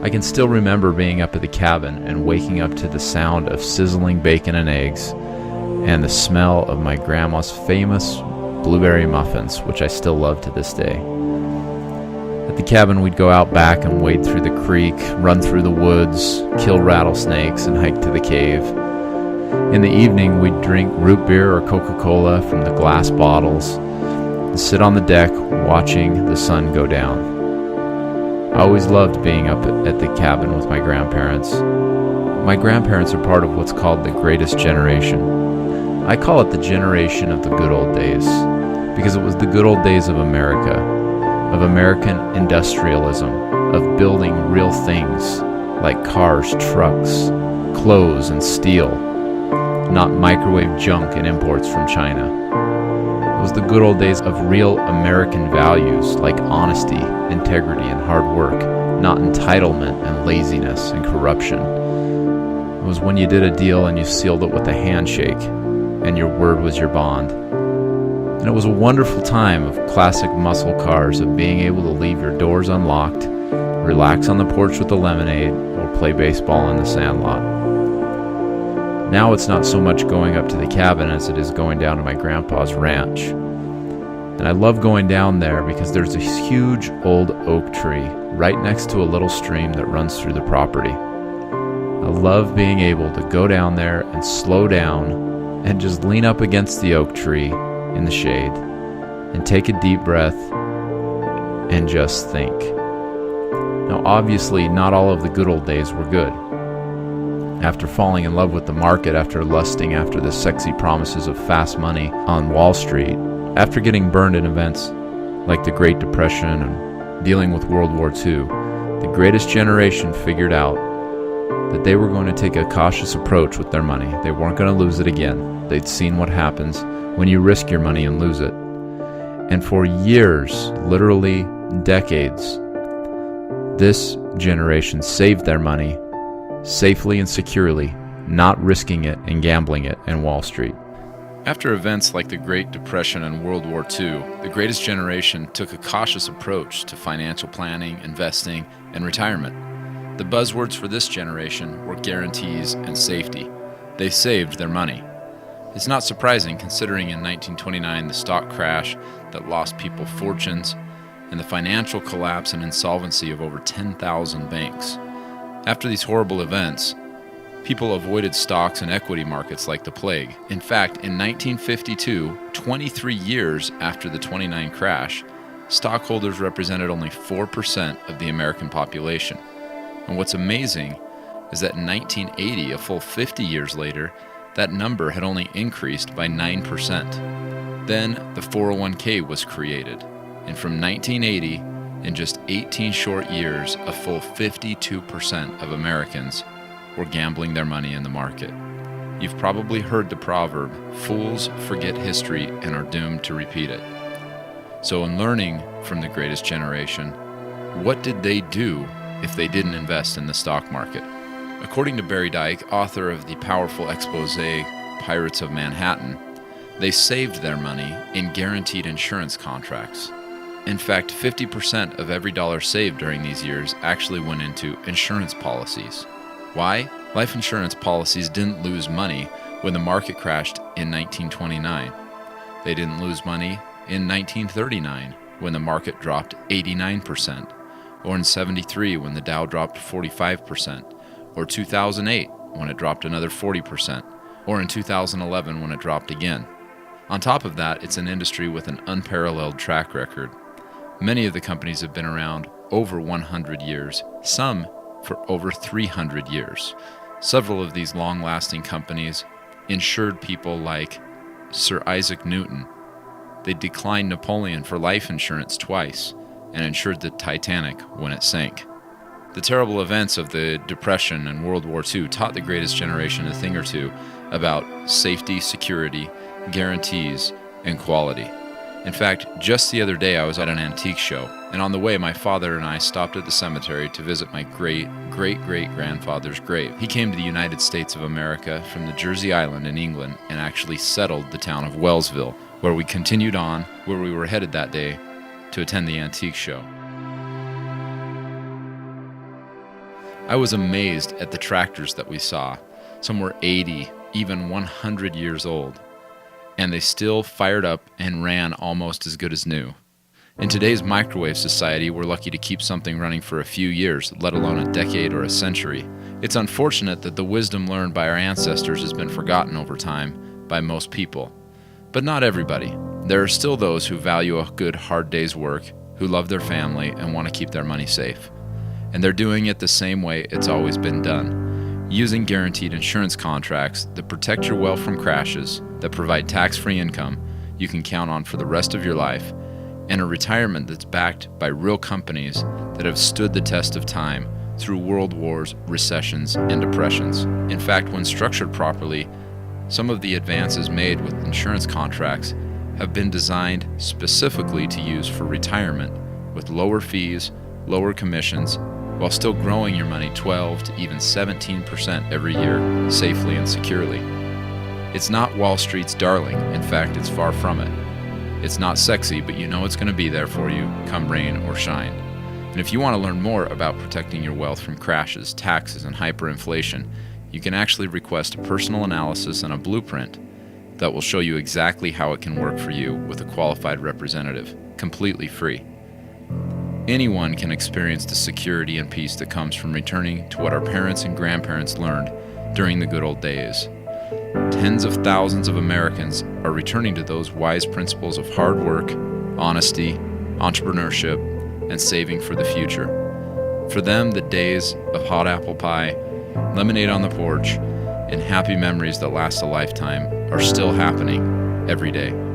I can still remember being up at the cabin and waking up to the sound of sizzling bacon and eggs and the smell of my grandma's famous blueberry muffins, which I still love to this day. At the cabin, we'd go out back and wade through the creek, run through the woods, kill rattlesnakes, and hike to the cave. In the evening, we'd drink root beer or Coca-Cola from the glass bottles and sit on the deck watching the sun go down. I always loved being up at the cabin with my grandparents. My grandparents are part of what's called the greatest generation. I call it the generation of the good old days because it was the good old days of America, of American industrialism, of building real things like cars, trucks, clothes, and steel, not microwave junk and imports from China. It was the good old days of real American values like honesty, integrity, and hard work, not entitlement and laziness and corruption. It was when you did a deal and you sealed it with a handshake, and your word was your bond. And it was a wonderful time of classic muscle cars, of being able to leave your doors unlocked, relax on the porch with a lemonade, or play baseball in the sandlot. Now it's not so much going up to the cabin as it is going down to my grandpa's ranch. And I love going down there because there's a huge old oak tree right next to a little stream that runs through the property. I love being able to go down there and slow down and just lean up against the oak tree in the shade and take a deep breath and just think. Now, obviously, not all of the good old days were good. After falling in love with the market, after lusting after the sexy promises of fast money on Wall Street, after getting burned in events like the Great Depression and dealing with World War II, the greatest generation figured out that they were going to take a cautious approach with their money. They weren't going to lose it again. They'd seen what happens when you risk your money and lose it. And for years, literally decades, this generation saved their money safely and securely, not risking it and gambling it in Wall Street. After events like the Great Depression and World War II, the greatest generation took a cautious approach to financial planning, investing, and retirement. The buzzwords for this generation were guarantees and safety. They saved their money. It's not surprising considering in 1929 the stock crash that lost people fortunes and the financial collapse and insolvency of over 10,000 banks. After these horrible events, people avoided stocks and equity markets like the plague. In fact, in 1952, 23 years after the 29 crash, stockholders represented only 4% of the American population. And what's amazing is that in 1980, a full 50 years later, that number had only increased by 9%. Then the 401k was created, and from 1980, in just 18 short years, a full 52% of Americans were gambling their money in the market. You've probably heard the proverb, fools forget history and are doomed to repeat it. So in learning from the greatest generation, what did they do if they didn't invest in the stock market? According to Barry Dyke, author of the powerful expose Pirates of Manhattan, they saved their money in guaranteed insurance contracts. In fact, 50% of every dollar saved during these years actually went into insurance policies. Why? Life insurance policies didn't lose money when the market crashed in 1929. They didn't lose money in 1939 when the market dropped 89%, or in 73 when the Dow dropped 45%, or 2008 when it dropped another 40%, or in 2011 when it dropped again. On top of that, it's an industry with an unparalleled track record. Many of the companies have been around over 100 years, some for over 300 years. Several of these long-lasting companies insured people like Sir Isaac Newton. They declined Napoleon for life insurance twice and insured the Titanic when it sank. The terrible events of the Depression and World War II taught the greatest generation a thing or two about safety, security, guarantees, and quality. In fact, just the other day I was at an antique show, and on the way my father and I stopped at the cemetery to visit my great-great-great-grandfather's grave. He came to the United States of America from the Jersey Island in England and actually settled the town of Wellsville, where we continued on, where we were headed that day to attend the antique show. I was amazed at the tractors that we saw. Some were 80, even 100 years old, and they still fired up and ran almost as good as new. In today's microwave society, we're lucky to keep something running for a few years, let alone a decade or a century. It's unfortunate that the wisdom learned by our ancestors has been forgotten over time by most people. But not everybody. There are still those who value a good hard day's work, who love their family and want to keep their money safe. And they're doing it the same way it's always been done, using guaranteed insurance contracts that protect your wealth from crashes, that provide tax-free income you can count on for the rest of your life, and a retirement that's backed by real companies that have stood the test of time through world wars, recessions, and depressions. In fact, when structured properly, some of the advances made with insurance contracts have been designed specifically to use for retirement, with lower fees, lower commissions, while still growing your money 12 to even 17% every year, safely and securely. It's not Wall Street's darling. In fact, it's far from it. It's not sexy, but you know it's going to be there for you, come rain or shine. And if you want to learn more about protecting your wealth from crashes, taxes, and hyperinflation, you can actually request a personal analysis and a blueprint that will show you exactly how it can work for you with a qualified representative, completely free. Anyone can experience the security and peace that comes from returning to what our parents and grandparents learned during the good old days. Tens of thousands of Americans are returning to those wise principles of hard work, honesty, entrepreneurship, and saving for the future. For them, the days of hot apple pie, lemonade on the porch, and happy memories that last a lifetime are still happening every day.